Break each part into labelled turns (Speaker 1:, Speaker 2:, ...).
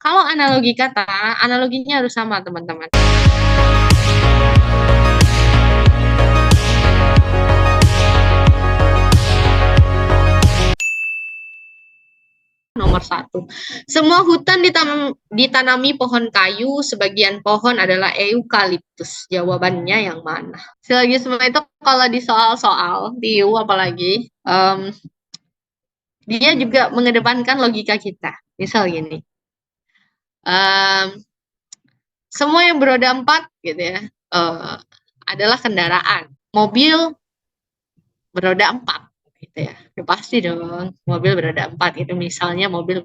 Speaker 1: Kalau analogi kata, analoginya harus sama, teman-teman. Nomor 1. Semua hutan ditanami pohon kayu, sebagian pohon adalah eukaliptus. Jawabannya yang mana? Silogisme itu kalau di soal-soal, di U apalagi, dia juga mengedepankan logika kita. Misal gini, semua yang beroda 4 gitu ya, adalah kendaraan. Mobil beroda 4 gitu ya. Ya pasti dong, mobil beroda 4 itu misalnya mobil.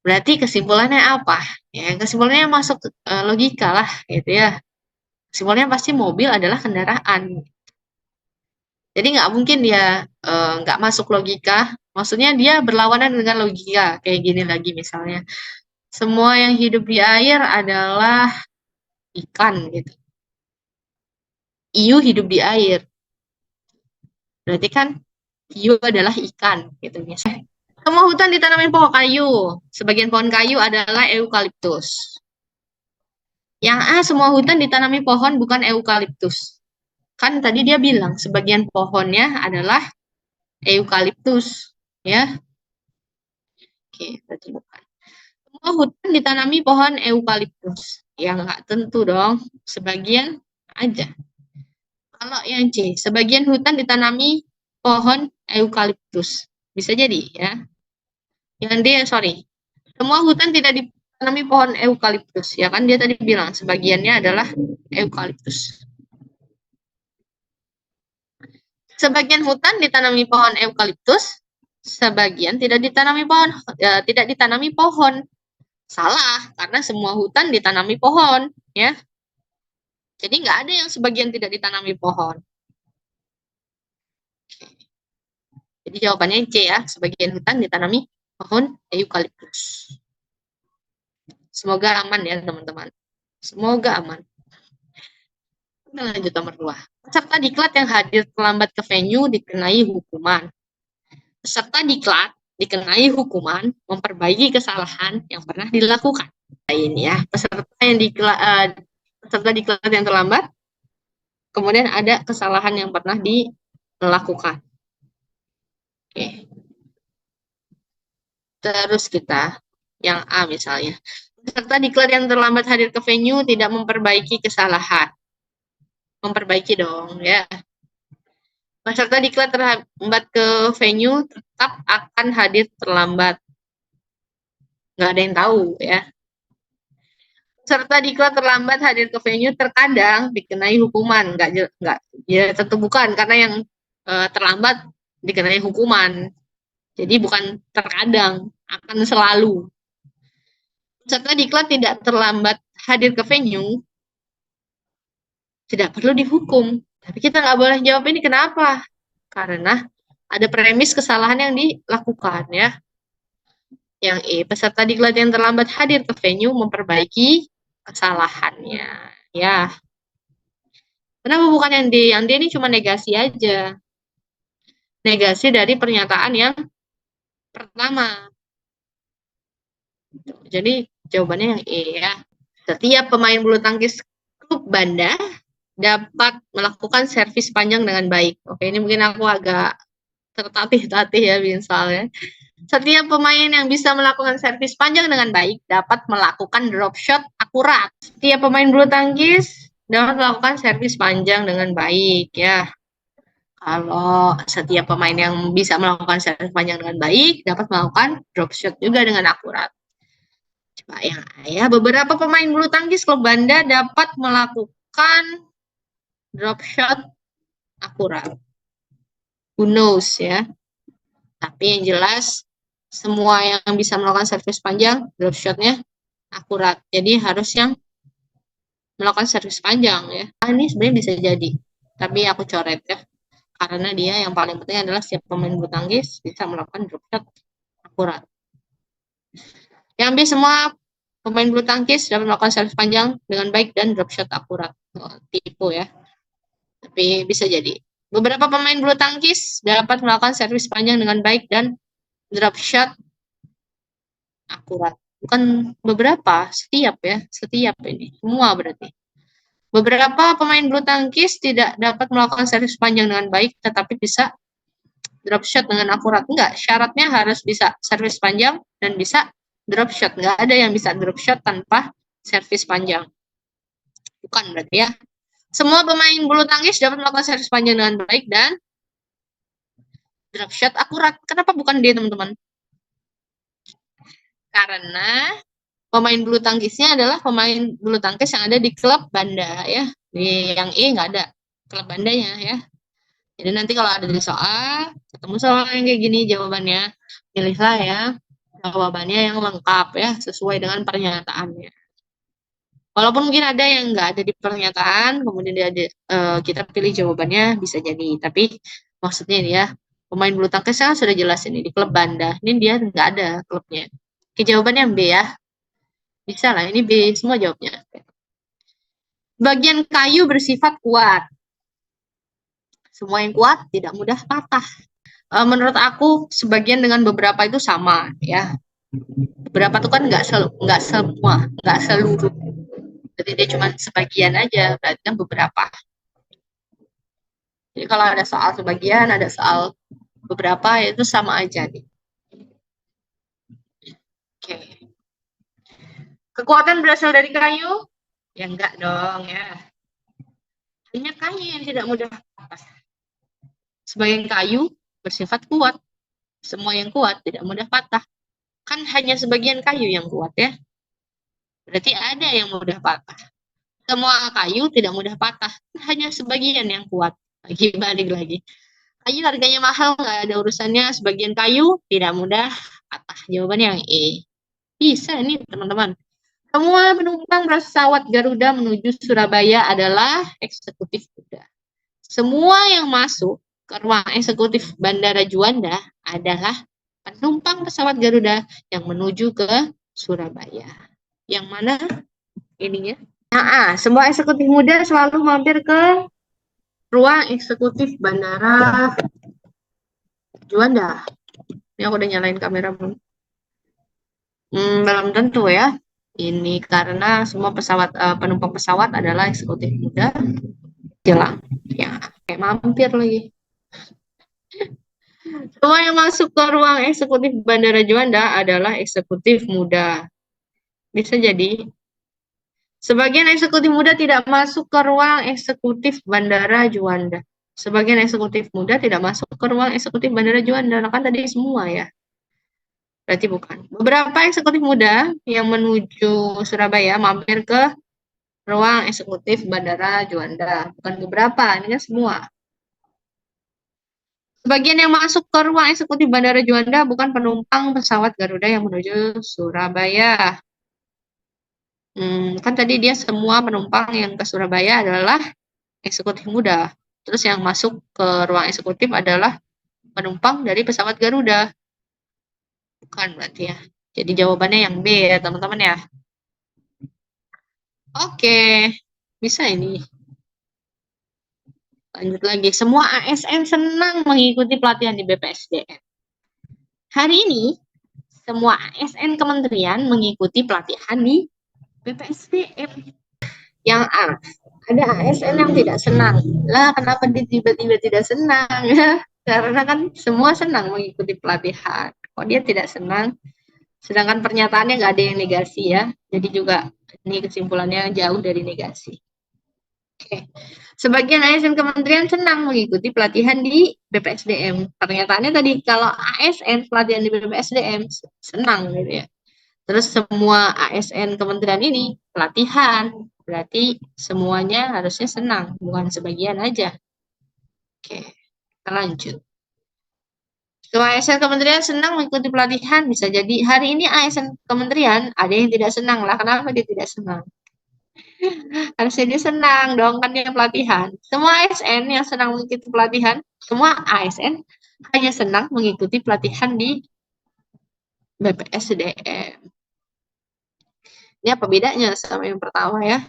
Speaker 1: Berarti kesimpulannya apa? Ya, kesimpulannya masuk logika lah gitu ya. Kesimpulannya pasti mobil adalah kendaraan. Jadi nggak mungkin dia nggak masuk logika. Maksudnya dia berlawanan dengan logika. Kayak gini lagi misalnya. Semua yang hidup di air adalah ikan gitu. Hiu hidup di air. Berarti kan hiu adalah ikan gitu misalnya. Semua hutan ditanami pohon kayu. Sebagian pohon kayu adalah eukaliptus. Yang A, semua hutan ditanami pohon bukan eukaliptus. Kan tadi dia bilang sebagian pohonnya adalah eukaliptus, ya. Oke, berarti bukan. Semua hutan ditanami pohon eukaliptus. Ya nggak tentu dong, sebagian aja. Kalau yang C, sebagian hutan ditanami pohon eukaliptus. Bisa jadi, ya. Yang D, sorry. Semua hutan tidak ditanami pohon eukaliptus. Ya kan dia tadi bilang sebagiannya adalah eukaliptus. Sebagian hutan ditanami pohon eukaliptus, sebagian tidak ditanami pohon. Salah, karena semua hutan ditanami pohon, ya. Jadi nggak ada yang sebagian tidak ditanami pohon. Jadi jawabannya C ya, sebagian hutan ditanami pohon eukaliptus. Semoga aman ya teman-teman. Semoga aman. Kita lanjut nomor 2. Peserta diklat yang hadir terlambat ke venue dikenai hukuman. Peserta diklat dikenai hukuman memperbaiki kesalahan yang pernah dilakukan. Nah, ini ya, peserta diklat yang terlambat, kemudian ada kesalahan yang pernah dilakukan. Oke. Terus kita yang A misalnya. Peserta diklat yang terlambat hadir ke venue tidak memperbaiki kesalahan. Memperbaiki dong, ya. Peserta diklat terlambat ke venue tetap akan hadir terlambat. Nggak ada yang tahu, ya. Peserta diklat terlambat hadir ke venue terkadang dikenai hukuman. Nggak, ya tentu bukan, karena yang terlambat dikenai hukuman. Jadi bukan terkadang, akan selalu. Peserta diklat tidak terlambat hadir ke venue, tidak perlu dihukum. Tapi kita nggak boleh jawab ini kenapa? Karena ada premis kesalahan yang dilakukan, ya. Yang E, peserta diklat yang terlambat hadir ke venue memperbaiki kesalahannya. Ya. Kenapa bukan yang D? Yang D ini cuma negasi aja. Negasi dari pernyataan yang pertama. Jadi jawabannya yang E ya. Setiap pemain bulu tangkis klub Banda dapat melakukan servis panjang dengan baik. Oke, ini mungkin aku agak tertatih-tatih ya misalnya. Setiap pemain yang bisa melakukan servis panjang dengan baik dapat melakukan drop shot akurat. Setiap pemain bulu tangkis dapat melakukan servis panjang dengan baik ya. Kalau setiap pemain yang bisa melakukan servis panjang dengan baik dapat melakukan drop shot juga dengan akurat. Coba yang A ya, beberapa pemain bulu tangkis klub Banda dapat melakukan drop shot akurat. Who knows ya. Tapi yang jelas semua yang bisa melakukan servis panjang drop shotnya akurat. Jadi harus yang melakukan servis panjang ya. Ini sebenarnya bisa jadi, tapi aku coret ya. Karena dia yang paling penting adalah setiap pemain bulu tangkis bisa melakukan drop shot akurat. Yang B, semua pemain bulu tangkis dapat melakukan servis panjang dengan baik dan drop shot akurat. Tipu ya. Tapi bisa jadi. Beberapa pemain bulu tangkis dapat melakukan servis panjang dengan baik dan drop shot akurat. bukan beberapa, setiap ya, setiap ini, semua berarti. Beberapa pemain bulu tangkis tidak dapat melakukan servis panjang dengan baik, tetapi bisa drop shot dengan akurat. Enggak, syaratnya harus bisa servis panjang dan bisa drop shot. Enggak ada yang bisa drop shot tanpa servis panjang. Bukan berarti ya. Semua pemain bulu tangkis dapat melakukan servis panjang dengan baik dan drop shot akurat. Kenapa bukan dia, teman-teman? Karena pemain bulu tangkisnya adalah pemain bulu tangkis yang ada di klub Banda ya. Di yang E nggak ada klub Bandanya ya. Jadi nanti kalau ada di soal, ketemu soal yang kayak gini jawabannya, pilihlah ya jawabannya yang lengkap ya, sesuai dengan pernyataannya. Walaupun mungkin ada yang nggak ada di pernyataan, kemudian kita pilih jawabannya bisa jadi. Tapi maksudnya ini ya, pemain bulu tangkis kan sudah jelas ini di klub Banda. Ini dia nggak ada klubnya. Oke, jawabannya B ya. Bisa lah, ini B semua jawabnya. Bagian kayu bersifat kuat. Semua yang kuat tidak mudah patah. Menurut aku sebagian dengan beberapa itu sama ya. Beberapa itu kan nggak semua, nggak seluruh. Jadi dia cuma sebagian aja, berarti kan beberapa. Jadi kalau ada soal sebagian, ada soal beberapa, itu sama aja nih. Oke. Kekuatan berasal dari kayu? Ya enggak dong ya. Hanya kayu yang tidak mudah patah. Sebagian kayu bersifat kuat. Semua yang kuat tidak mudah patah. Kan hanya sebagian kayu yang kuat ya. Berarti ada yang mudah patah. Semua kayu tidak mudah patah. Hanya sebagian yang kuat. Lagi balik lagi. Kayu harganya mahal, nggak ada urusannya. Sebagian kayu tidak mudah patah. Jawabannya yang E. Bisa nih teman-teman. Semua penumpang pesawat Garuda menuju Surabaya adalah eksekutif Garuda. Semua yang masuk ke ruang eksekutif Bandara Juanda adalah penumpang pesawat Garuda yang menuju ke Surabaya. Yang mana ininya? Nah, semua eksekutif muda selalu mampir ke ruang eksekutif Bandara Juanda. Ini aku udah nyalain kamera belum? Belum tentu ya. Ini karena semua penumpang pesawat adalah eksekutif muda. Hilang. Ya, kayak mampir lagi. Semua yang masuk ke ruang eksekutif Bandara Juanda adalah eksekutif muda. Bisa jadi. Sebagian eksekutif muda tidak masuk ke ruang eksekutif Bandara Juanda. Sebagian eksekutif muda tidak masuk ke ruang eksekutif Bandara Juanda. Nah, kan tadi semua ya. Berarti bukan. Beberapa eksekutif muda yang menuju Surabaya mampir ke ruang eksekutif Bandara Juanda. Bukan beberapa, ini kan semua. Sebagian yang masuk ke ruang eksekutif Bandara Juanda bukan penumpang pesawat Garuda yang menuju Surabaya. Kan tadi dia semua penumpang yang ke Surabaya adalah eksekutif muda. Terus yang masuk ke ruang eksekutif adalah penumpang dari pesawat Garuda. Bukan berarti ya. Jadi jawabannya yang B ya teman-teman ya. Oke, bisa ini. Lanjut lagi. Semua ASN senang mengikuti pelatihan di BPSDM. Hari ini, semua ASN kementerian mengikuti pelatihan di BPSDM. Yang A, ada ASN yang tidak senang. Lah, kenapa dia tiba-tiba tidak senang? Karena kan semua senang mengikuti pelatihan. Kok dia tidak senang? Sedangkan pernyataannya nggak ada yang negasi ya. Jadi juga ini kesimpulannya jauh dari negasi. Oke. Sebagian ASN kementerian senang mengikuti pelatihan di BPSDM. Pernyataannya tadi kalau ASN pelatihan di BPSDM senang gitu ya. Terus semua ASN kementerian ini pelatihan, berarti semuanya harusnya senang, bukan sebagian aja. Oke, kita lanjut. Semua ASN kementerian senang mengikuti pelatihan, bisa jadi hari ini ASN kementerian ada yang tidak senang lah. Kenapa dia tidak senang? Harusnya dia senang dong, kan dia pelatihan. Semua ASN yang senang mengikuti pelatihan, semua ASN hanya senang mengikuti pelatihan di BPSDM. Ini apa bedanya sama yang pertama ya?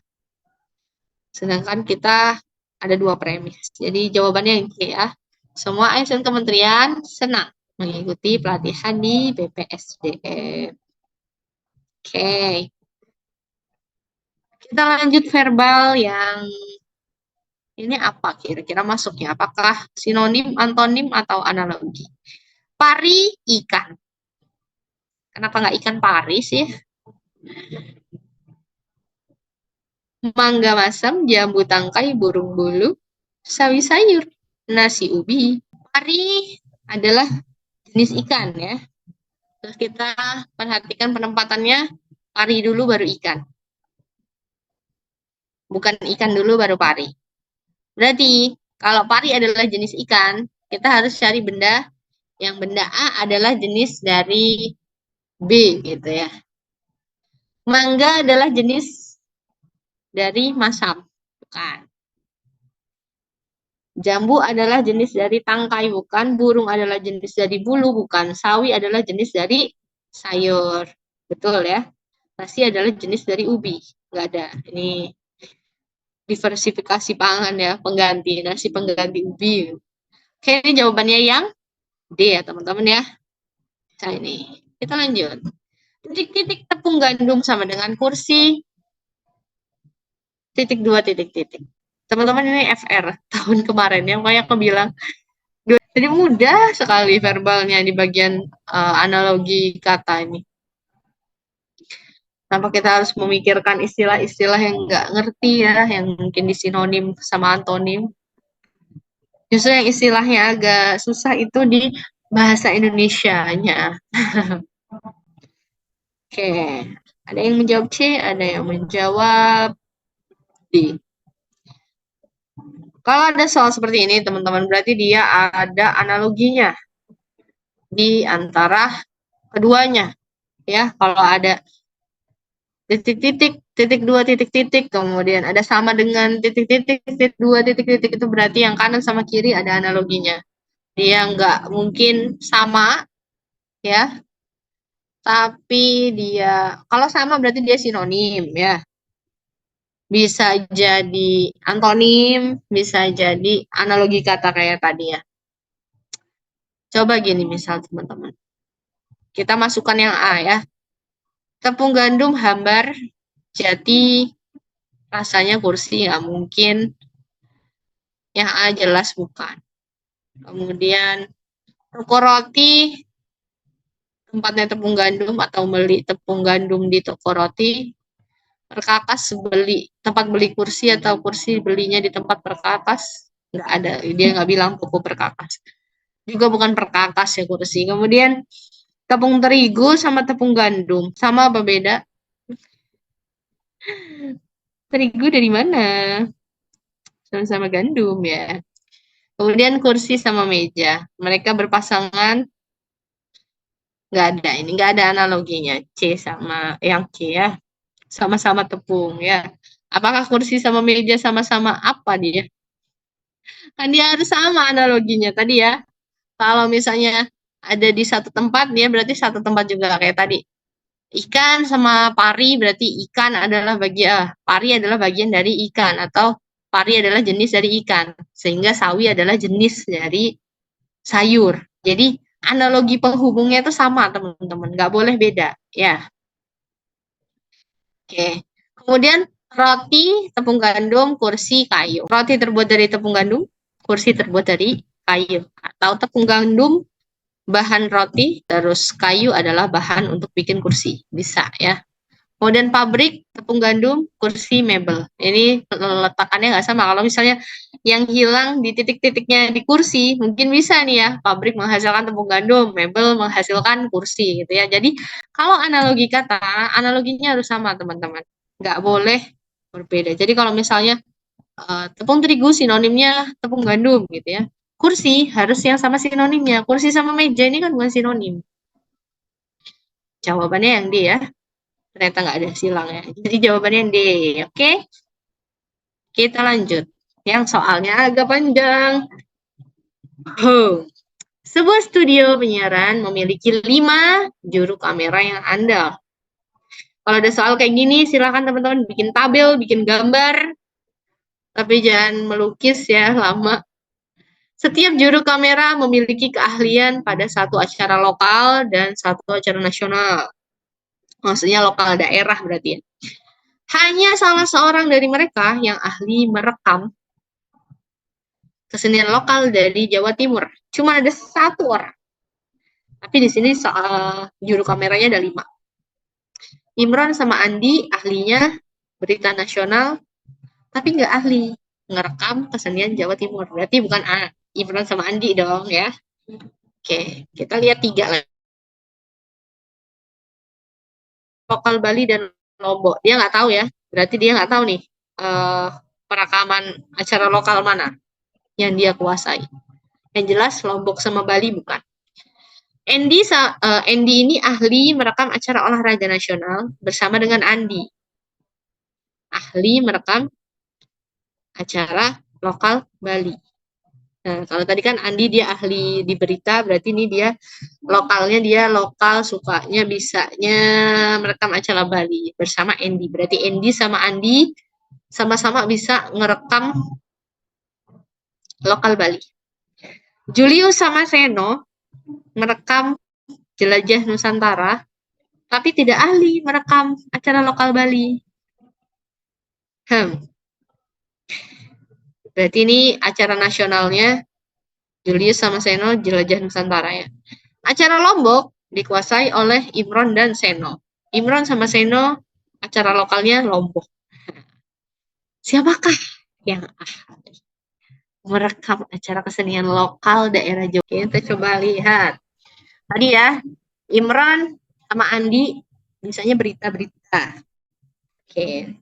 Speaker 1: Sedangkan kita ada dua premis. Jadi jawabannya yang C ya. Semua ASN kementerian senang mengikuti pelatihan di BPSDM. Oke, kita lanjut verbal yang ini apa kira-kira masuknya? Apakah sinonim, antonim, atau analogi? Pari, ikan. Kenapa nggak ikan pari sih? Mangga masam, jambu tangkai, burung bulu, sawi sayur, nasi ubi. Pari adalah jenis ikan ya. Terus kita perhatikan penempatannya, pari dulu baru ikan. Bukan ikan dulu baru pari. Berarti kalau pari adalah jenis ikan, kita harus cari benda yang benda A adalah jenis dari B gitu ya. Mangga adalah jenis dari masam, bukan. Jambu adalah jenis dari tangkai, bukan. Burung adalah jenis dari bulu, bukan. Sawi adalah jenis dari sayur. Betul ya. Nasi adalah jenis dari ubi. Nggak ada. Ini diversifikasi pangan ya, pengganti. Nasi pengganti ubi. Oke, ini jawabannya yang D ya teman-teman ya. Nah ini. Kita lanjut. Titik-titik tepung gandum sama dengan kursi. Titik dua titik-titik. Teman-teman ini FR tahun kemarin yang kayak aku bilang. Jadi mudah sekali verbalnya di bagian analogi kata ini. Tanpa kita harus memikirkan istilah-istilah yang nggak ngerti ya, yang mungkin disinonim sama antonim. Justru yang istilahnya agak susah itu di bahasa Indonesianya. Oke, ada yang menjawab C, ada yang menjawab D. Kalau ada soal seperti ini, teman-teman, berarti dia ada analoginya di antara keduanya. Ya, kalau ada titik-titik, titik dua titik-titik, kemudian ada sama dengan titik-titik, titik dua titik-titik, itu berarti yang kanan sama kiri ada analoginya. Dia nggak mungkin sama, ya, tapi dia, kalau sama berarti dia sinonim, ya. Bisa jadi antonim, bisa jadi analogi kata kayak tadi ya. Coba gini misal teman-teman. Kita masukkan yang A ya. Tepung gandum hambar, jati, rasanya kursi, nggak mungkin. Yang A jelas bukan. Kemudian toko roti, tempatnya tepung gandum atau beli tepung gandum di toko roti. Perkakas beli tempat beli kursi atau kursi belinya di tempat perkakas. Nggak ada, dia nggak bilang toko perkakas. Juga bukan perkakas ya kursi. Kemudian tepung terigu sama tepung gandum. Sama apa beda? Terigu dari mana? Sama-sama gandum ya. Kemudian kursi sama meja. Mereka berpasangan. Nggak ada ini, nggak ada analoginya. C sama yang C ya. Sama-sama tepung ya. Apakah kursi sama meja sama-sama apa dia? Kan dia harus sama analoginya tadi ya. Kalau misalnya ada di satu tempat, dia berarti satu tempat juga kayak tadi. Ikan sama pari berarti ikan adalah bagian, pari adalah bagian dari ikan atau pari adalah jenis dari ikan. Sehingga sawi adalah jenis dari sayur. Jadi analogi penghubungnya itu sama teman-teman, nggak boleh beda ya. Oke. Kemudian roti, tepung gandum, kursi, kayu. Roti terbuat dari tepung gandum, kursi terbuat dari kayu. Atau tepung gandum, bahan roti, terus kayu adalah bahan untuk bikin kursi. Bisa ya. Kemudian pabrik, tepung gandum, kursi, mebel. Ini letakannya nggak sama. Kalau misalnya yang hilang di titik-titiknya di kursi, mungkin bisa nih ya, pabrik menghasilkan tepung gandum, mebel menghasilkan kursi gitu ya. Jadi kalau analogi kata, analoginya harus sama teman-teman. Nggak boleh berbeda. Jadi kalau misalnya tepung terigu sinonimnya tepung gandum gitu ya. Kursi harus yang sama sinonimnya. Kursi sama meja ini kan bukan sinonim. Jawabannya yang D ya. Ternyata nggak ada silangnya. Jadi jawabannya yang D. Oke, kita lanjut. Yang soalnya agak panjang. Oh. Sebuah studio penyiaran memiliki 5 juru kamera yang andal. Kalau ada soal kayak gini, silakan teman-teman bikin tabel, bikin gambar. Tapi jangan melukis ya, lama. Setiap juru kamera memiliki keahlian pada satu acara lokal dan satu acara nasional. Maksudnya lokal daerah berarti ya. Hanya salah seorang dari mereka yang ahli merekam kesenian lokal dari Jawa Timur. Cuma ada satu orang. Tapi di sini soal juru kameranya ada 5. Imron sama Andi ahlinya berita nasional, tapi nggak ahli ngerekam kesenian Jawa Timur. Berarti bukan Imron sama Andi dong ya. Oke, kita lihat 3 lagi. Lokal Bali dan Lombok. Dia nggak tahu ya. Berarti dia nggak tahu nih perekaman acara lokal mana yang dia kuasai. Yang jelas Lombok sama Bali bukan. Andy ini ahli merekam acara olahraga nasional bersama dengan Andi. Ahli merekam acara lokal Bali. Nah, kalau tadi kan Andi dia ahli di berita, berarti ini dia lokal, sukanya bisanya merekam acara Bali bersama Andy. Berarti Andy sama Andi sama-sama bisa ngerekam lokal Bali. Julius sama Seno merekam Jelajah Nusantara, tapi tidak ahli merekam acara lokal Bali. Berarti ini acara nasionalnya Julius sama Seno Jelajah Nusantara ya. Acara Lombok dikuasai oleh Imron dan Seno. Imron sama Seno acara lokalnya Lombok. Siapakah yang ahli merekam acara kesenian lokal daerah Jawa? Kita coba lihat. Tadi ya, Imron sama Andi misalnya berita-berita. Oke.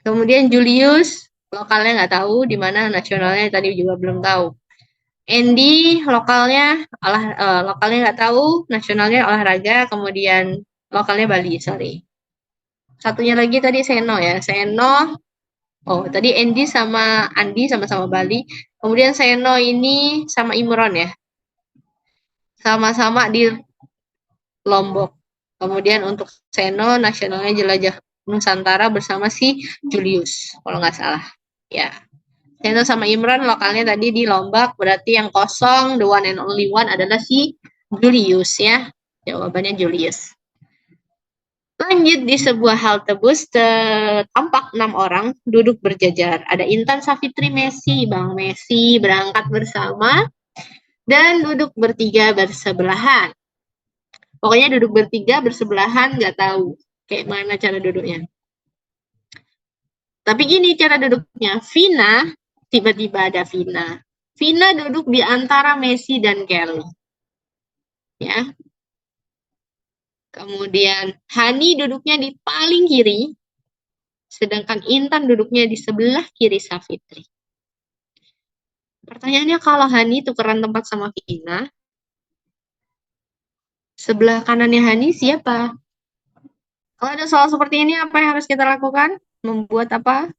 Speaker 1: Kemudian Julius lokalnya nggak tahu, di mana nasionalnya tadi juga belum tahu. Andy lokalnya lokalnya nggak tahu, nasionalnya olahraga, kemudian lokalnya Bali, sorry. Satunya lagi tadi Seno ya, Seno. Oh, tadi Andy sama Andi sama-sama Bali. Kemudian Seno ini sama Imron ya, sama-sama di Lombok. Kemudian untuk Seno nasionalnya Jelajah Nusantara bersama si Julius, kalau nggak salah. Ya. Seno sama Imran lokalnya tadi di Lombok, berarti yang kosong, the one and only one adalah si Julius ya. Jawabannya Julius. Lanjut di sebuah halte bus tampak 6 orang duduk berjajar. Ada Intan Savitri Messi, Bang Messi berangkat bersama dan duduk bertiga bersebelahan. Pokoknya duduk bertiga bersebelahan, nggak tahu kayak mana cara duduknya. Tapi gini cara duduknya, Vina, tiba-tiba ada Vina. Vina duduk di antara Messi dan Kelly. Ya. Kemudian Hani duduknya di paling kiri, sedangkan Intan duduknya di sebelah kiri Savitri. Pertanyaannya kalau Hani tukeran tempat sama Vina, sebelah kanannya Hani siapa? Kalau ada soal seperti ini, apa yang harus kita lakukan? Membuat apa?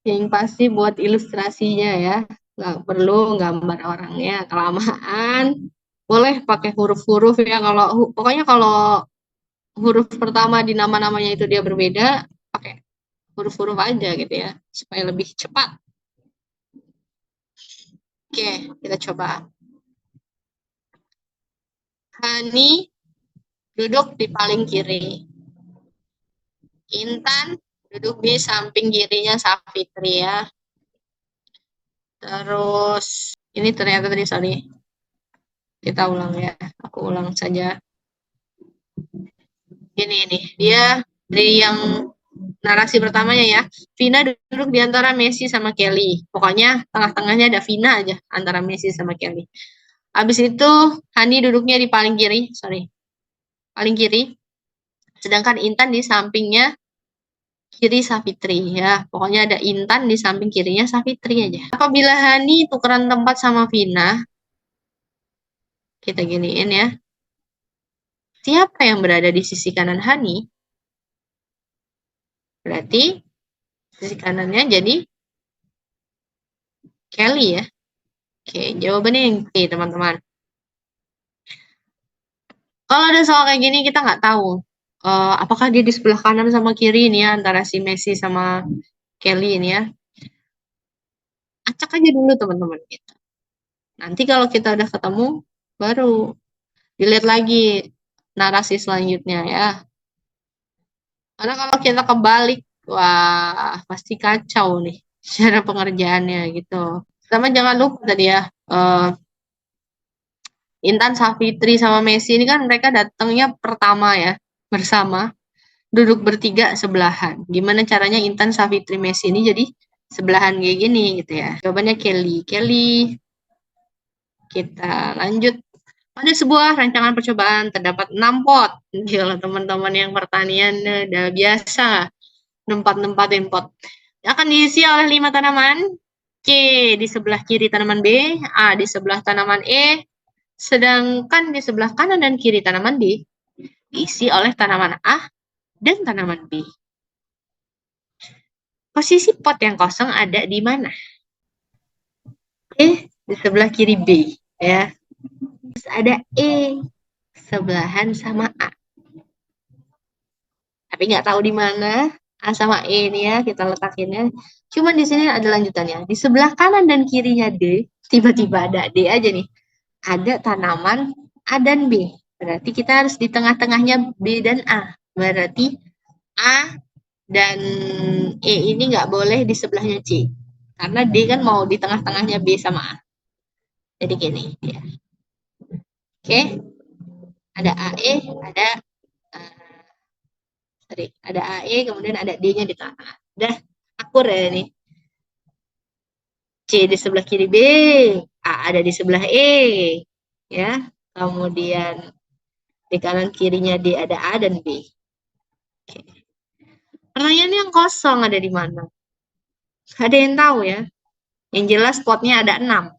Speaker 1: Yang pasti buat ilustrasinya ya. Nggak perlu gambar orangnya, kelamaan. Boleh pakai huruf-huruf ya. Pokoknya kalau huruf pertama di nama-namanya itu dia berbeda, pakai huruf-huruf aja gitu ya, supaya lebih cepat. Oke, kita coba. Hani duduk di paling kiri. Intan duduk di samping kirinya Savitri ya. Terus, ini ternyata tadi, sorry. Kita ulang ya, aku ulang saja. Ini, dia dari yang narasi pertamanya ya. Vina duduk di antara Messi sama Kelly. Pokoknya tengah-tengahnya ada Vina aja antara Messi sama Kelly. Habis itu Hani duduknya di paling kiri, sorry. Paling kiri. Sedangkan Intan di sampingnya kiri Savitri ya. Pokoknya ada Intan di samping kirinya Savitri aja. Apabila Hani tukeran tempat sama Vina, kita giniin ya. Siapa yang berada di sisi kanan Hani? Berarti sisi kanannya jadi Kelly ya. Oke, jawabannya yang B, teman-teman. Kalau ada soal kayak gini, kita nggak tahu. Apakah dia di sebelah kanan sama kiri ini ya, antara si Messi sama Kelly ini ya. Acak aja dulu, teman-teman. Gitu. Nanti kalau kita udah ketemu, baru dilihat lagi narasi selanjutnya ya. Karena kalau kita kebalik, wah pasti kacau nih cara pengerjaannya gitu. Sama jangan lupa tadi ya, Intan Savitri sama Messi ini kan mereka datangnya pertama ya, bersama, duduk bertiga sebelahan. Gimana caranya Intan Savitri Messi ini jadi sebelahan kayak gini gitu ya. Jawabannya Kelly. Kelly, kita lanjut. Pada sebuah rancangan percobaan terdapat 6 pot. Gila teman-teman yang pertanian udah biasa nempat-nempatin pot. Akan diisi oleh 5 tanaman. C di sebelah kiri tanaman B, A di sebelah tanaman E, sedangkan di sebelah kanan dan kiri tanaman D diisi oleh tanaman A dan tanaman B. Posisi pot yang kosong ada di mana? E di sebelah kiri B, ya. Terus ada E sebelahan sama A. Tapi nggak tahu di mana A sama E ini ya kita letakinnya. Cuman di sini ada lanjutannya. Di sebelah kanan dan kirinya D, tiba-tiba ada D aja nih. Ada tanaman A dan B. Berarti kita harus di tengah-tengahnya B dan A. Berarti A dan E ini nggak boleh di sebelahnya C. Karena D kan mau di tengah-tengahnya B sama A. Jadi gini. Ya. Oke. Ada AE, ada ada AE, kemudian ada D-nya di tengah-tengah. Udah akur ya ini. C di sebelah kiri B, A ada di sebelah E. Ya. Kemudian di kanan kirinya D ada A dan B. Oke. Pertanyaannya yang kosong ada di mana? Ada yang tahu ya? Yang jelas spotnya ada 6.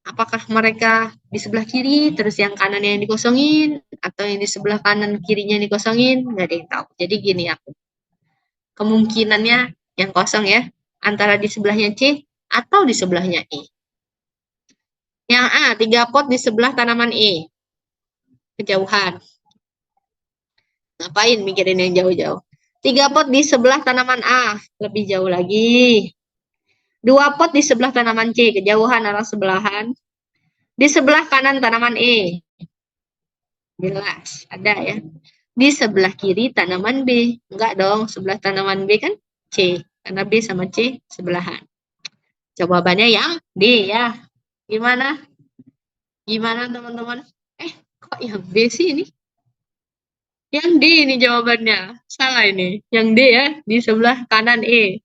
Speaker 1: Apakah mereka di sebelah kiri, terus yang kanan yang dikosongin, atau yang di sebelah kanan kirinya dikosongin? Nggak ada yang tahu. Jadi gini aku. Kemungkinannya yang kosong ya, antara di sebelahnya C atau di sebelahnya E. Yang A, 3 pot di sebelah tanaman E. Kejauhan. Ngapain mikirin yang jauh-jauh? 3 pot di sebelah tanaman A. Lebih jauh lagi. 2 pot di sebelah tanaman C. Kejauhan arah sebelahan. Di sebelah kanan tanaman E. Jelas, ada ya. Di sebelah kiri tanaman B. Enggak dong, sebelah tanaman B kan C. Karena B sama C sebelahan. Jawabannya yang D ya. Gimana? Gimana teman-teman? Kok yang B sih ini? Yang D ini jawabannya. Salah ini. Yang D ya, di sebelah kanan E.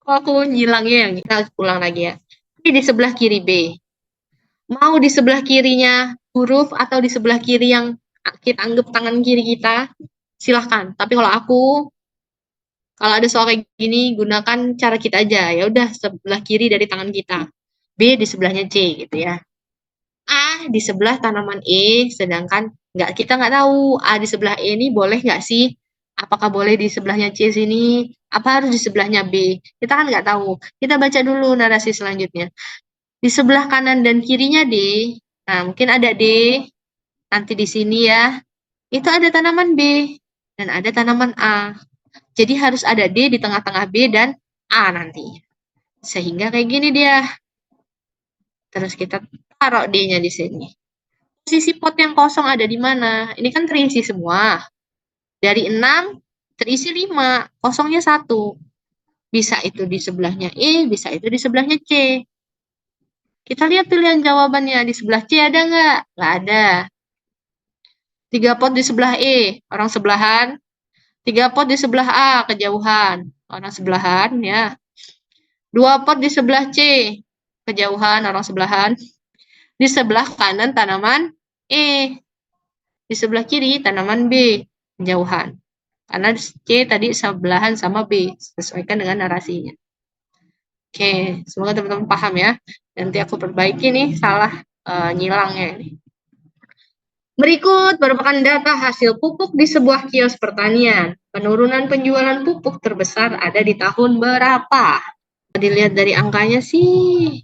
Speaker 1: Kok aku nyilangnya yang kita ulang lagi ya. Ini di sebelah kiri B. Mau di sebelah kirinya huruf atau di sebelah kiri yang kita anggap tangan kiri kita, silahkan. Tapi kalau ada soal kayak gini, gunakan cara kita aja. Ya udah sebelah kiri dari tangan kita. B di sebelahnya C gitu ya. A di sebelah tanaman E, sedangkan kita nggak tahu A di sebelah E ini boleh nggak sih? Apakah boleh di sebelahnya C sini? Apa harus di sebelahnya B? Kita kan nggak tahu. Kita baca dulu narasi selanjutnya. Di sebelah kanan dan kirinya D, nah mungkin ada D, nanti di sini ya, itu ada tanaman B, dan ada tanaman A. Jadi harus ada D di tengah-tengah B dan A nanti. Sehingga kayak gini dia. Terus kita taruh D-nya di sini. Posisi pot yang kosong ada di mana? Ini kan terisi semua. Dari 6, terisi 5, kosongnya 1. Bisa itu di sebelahnya E, bisa itu di sebelahnya C. Kita lihat pilihan jawabannya. Di sebelah C ada nggak? Nggak ada. 3 pot di sebelah E, orang sebelahan. 3 pot di sebelah A, kejauhan. Orang sebelahan, ya. 2 pot di sebelah C, kejauhan, orang sebelahan. Di sebelah kanan tanaman E. Di sebelah kiri tanaman B, kejauhan. Karena C tadi sebelahan sama B, sesuaikan dengan narasinya. Oke, semoga teman-teman paham ya. Nanti aku perbaiki nih salah nyilangnya. Berikut merupakan data hasil pupuk di sebuah kios pertanian. Penurunan penjualan pupuk terbesar ada di tahun berapa? Dilihat dari angkanya sih,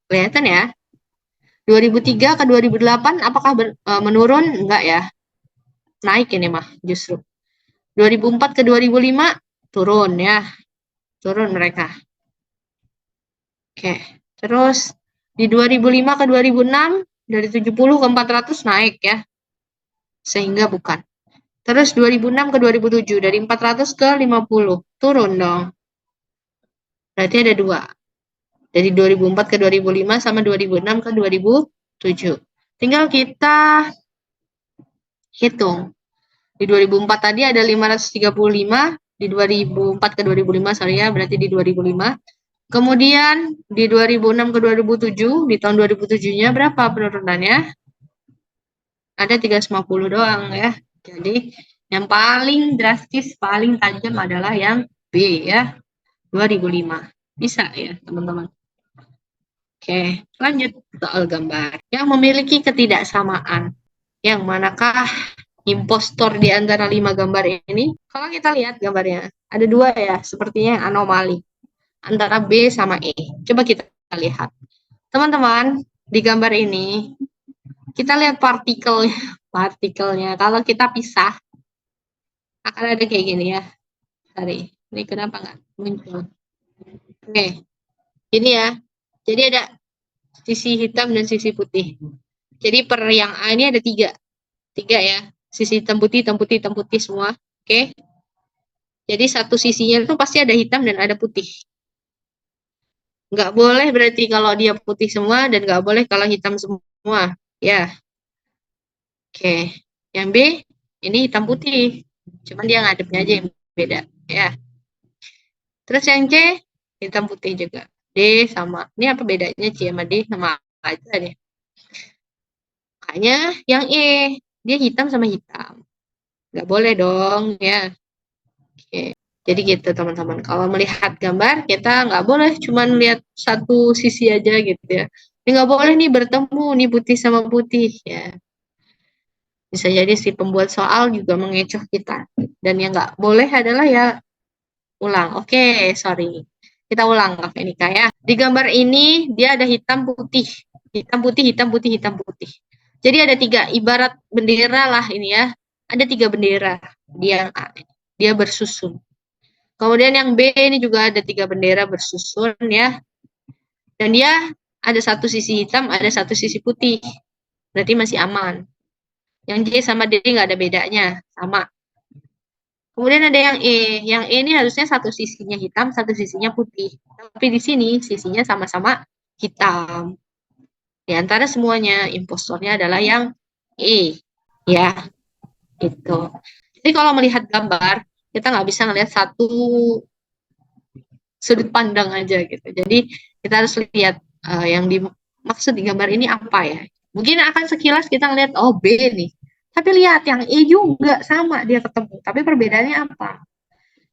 Speaker 1: kelihatan ya. 2003 ke 2008 apakah menurun? Enggak ya. Naik ini mah justru. 2004 ke 2005 turun ya. Turun mereka. Oke. Terus di 2005 ke 2006 dari 70 ke 400 naik ya. Sehingga bukan. Terus 2006 ke 2007, dari 400 ke 50. Turun dong. Berarti ada 2. Dari 2004 ke 2005 sama 2006 ke 2007. Tinggal kita hitung. Di 2004 tadi ada 535, di 2004 ke 2005, sorry ya, berarti di 2005. Kemudian di 2006 ke 2007, di tahun 2007-nya berapa penurunannya? Ada 350 doang ya. Jadi yang paling drastis, paling tajam adalah yang B ya, 2005. Bisa ya teman-teman. Oke, lanjut soal gambar. Yang memiliki ketidaksamaan. Yang manakah impostor di antara 5 gambar ini? Kalau kita lihat gambarnya, ada 2 ya, sepertinya anomali. Antara B sama E. Coba kita lihat. Teman-teman, di gambar ini, kita lihat partikelnya. Partikelnya, kalau kita pisah, akan ada kayak gini ya. Sorry, ini kenapa nggak muncul? Oke, ini ya. Jadi ada sisi hitam dan sisi putih. Jadi per yang A ini ada 3. 3 ya. Sisi hitam putih, hitam putih, hitam putih semua. Oke. Jadi satu sisinya itu pasti ada hitam dan ada putih. Nggak boleh berarti kalau dia putih semua dan nggak boleh kalau hitam semua. Ya. Oke. Yang B ini hitam putih. Cuman dia ngadepnya aja yang beda. Ya. Terus yang C hitam putih juga. D sama. Ini apa bedanya C sama D? Sama aja deh. Makanya yang E dia hitam sama hitam. Nggak boleh dong ya. Oke. Jadi gitu teman-teman. Kalau melihat gambar kita nggak boleh cuma lihat satu sisi aja gitu ya. Ini nggak boleh nih bertemu nih putih sama putih ya. Bisa jadi si pembuat soal juga mengecoh kita. Dan yang nggak boleh adalah ya ulang. Oke, sorry. Kita ulang Kak Venika ya. Di gambar ini dia ada hitam putih. Hitam putih, hitam putih, hitam putih. Jadi ada 3. Ibarat bendera lah ini ya. Ada 3 bendera. Dia bersusun. Kemudian yang B ini juga ada 3 bendera bersusun ya. Dan dia ada satu sisi hitam, ada satu sisi putih. Berarti masih aman. Yang J sama D nggak ada bedanya, sama. Kemudian ada yang E. Yang E ini harusnya satu sisinya hitam, satu sisinya putih. Tapi di sini sisinya sama-sama hitam. Di antara semuanya, impostornya adalah yang E. Ya, gitu. Jadi kalau melihat gambar, kita nggak bisa melihat satu sudut pandang aja gitu. Jadi kita harus lihat yang dimaksud di gambar ini apa ya. Mungkin akan sekilas kita ngeliat, oh B nih. Tapi lihat yang E juga sama dia ketemu. Tapi perbedaannya apa?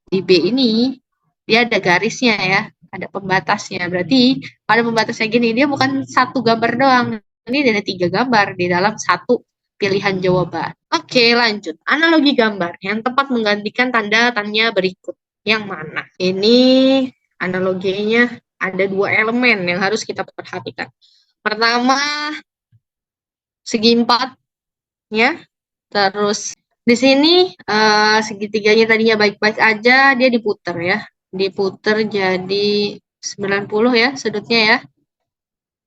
Speaker 1: Di B ini dia ada garisnya ya, ada pembatasnya. Berarti pada pembatasnya gini, dia bukan satu gambar doang. Ini ada 3 gambar di dalam satu pilihan jawaban. Oke, lanjut. Analogi gambar yang tepat menggantikan tanda tanya berikut. Yang mana? Ini analoginya ada 2 elemen yang harus kita perhatikan. Pertama, segi 4 ya. Terus di sini segitiganya tadinya baik-baik aja, dia diputer ya. Diputer jadi 90 ya sudutnya ya.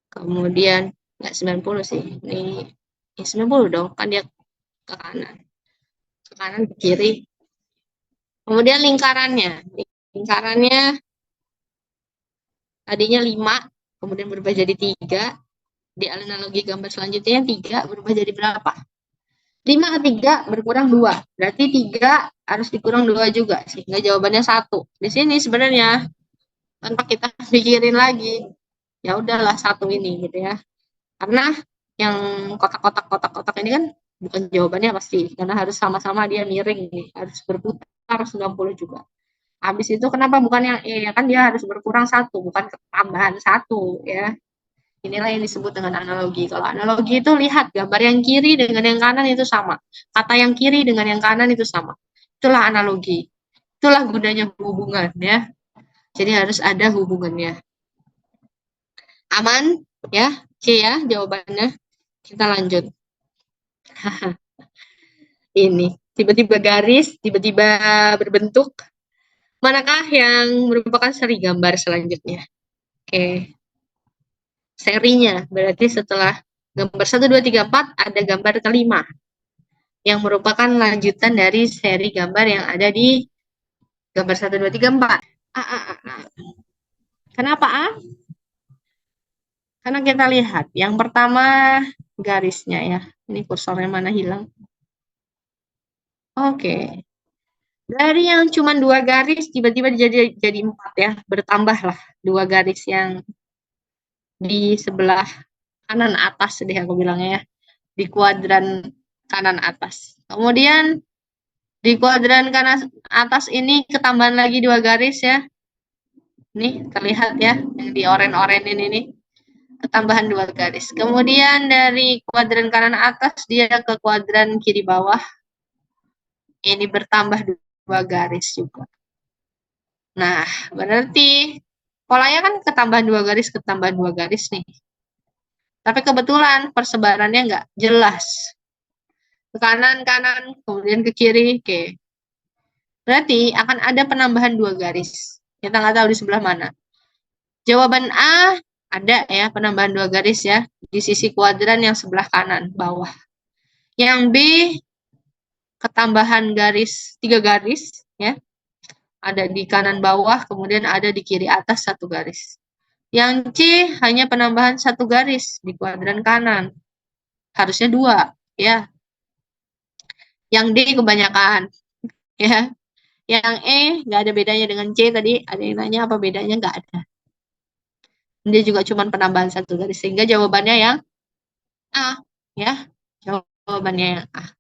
Speaker 1: Kemudian nggak 90 sih. Ini 90 dong, kan dia ke kanan. Ke kanan ke kiri. Kemudian lingkarannya. Lingkarannya tadinya 5, kemudian berubah jadi 3. Di analogi gambar selanjutnya 3 berubah jadi berapa? 5 ke 3 berkurang 2. Berarti 3 harus dikurang 2 juga. Sehingga jawabannya 1. Di sini sebenarnya tanpa kita pikirin lagi, ya udahlah 1 ini gitu ya. Karena yang kotak-kotak ini kan bukan jawabannya pasti. Karena harus sama-sama dia miring nih. Harus berputar 90 juga. Habis itu kenapa bukan yang E? Kan dia harus berkurang 1, bukan tambahan 1 ya. Inilah yang disebut dengan analogi. Kalau analogi itu lihat gambar yang kiri dengan yang kanan itu sama. Kata yang kiri dengan yang kanan itu sama. Itulah analogi. Itulah gunanya hubungan ya. Jadi harus ada hubungannya. Aman ya? Oke ya jawabannya. Kita lanjut. Ini tiba-tiba garis, tiba-tiba berbentuk. Manakah yang merupakan seri gambar selanjutnya? Oke. Serinya berarti setelah gambar 1, 2, 3, 4 ada gambar kelima. yang merupakan lanjutan dari seri gambar yang ada di gambar 1, 2, 3, 4. Kenapa A? Karena kita lihat, yang pertama garisnya ya. Ini kursornya mana hilang. Oke. Dari yang cuma 2 garis, tiba-tiba jadi 4 ya. Bertambahlah 2 garis yang di sebelah kanan atas deh aku bilangnya ya. Di kuadran kanan atas. Kemudian di kuadran kanan atas ini ketambahan lagi 2 garis ya. Nih terlihat ya, yang di oren-oren ini. Ketambahan 2 garis. Kemudian dari kuadran kanan atas dia ke kuadran kiri bawah. Ini bertambah 2 garis juga. Nah, berarti polanya kan ketambahan 2 garis, ketambahan 2 garis nih. Tapi kebetulan persebarannya nggak jelas. Ke kanan, kemudian ke kiri. Oke. Berarti akan ada penambahan 2 garis. Kita nggak tahu di sebelah mana. Jawaban A ada ya penambahan 2 garis ya di sisi kuadran yang sebelah kanan bawah. Yang B ketambahan garis 3 garis ya. Ada di kanan bawah, kemudian ada di kiri atas 1 garis. Yang C hanya penambahan 1 garis di kuadran kanan. Harusnya 2 ya. Yang D kebanyakan ya. Yang E nggak ada bedanya dengan C tadi. Ada yang nanya apa bedanya? Nggak ada. Dia juga cuma penambahan 1 garis. Sehingga jawabannya yang A ya. Jawabannya yang A.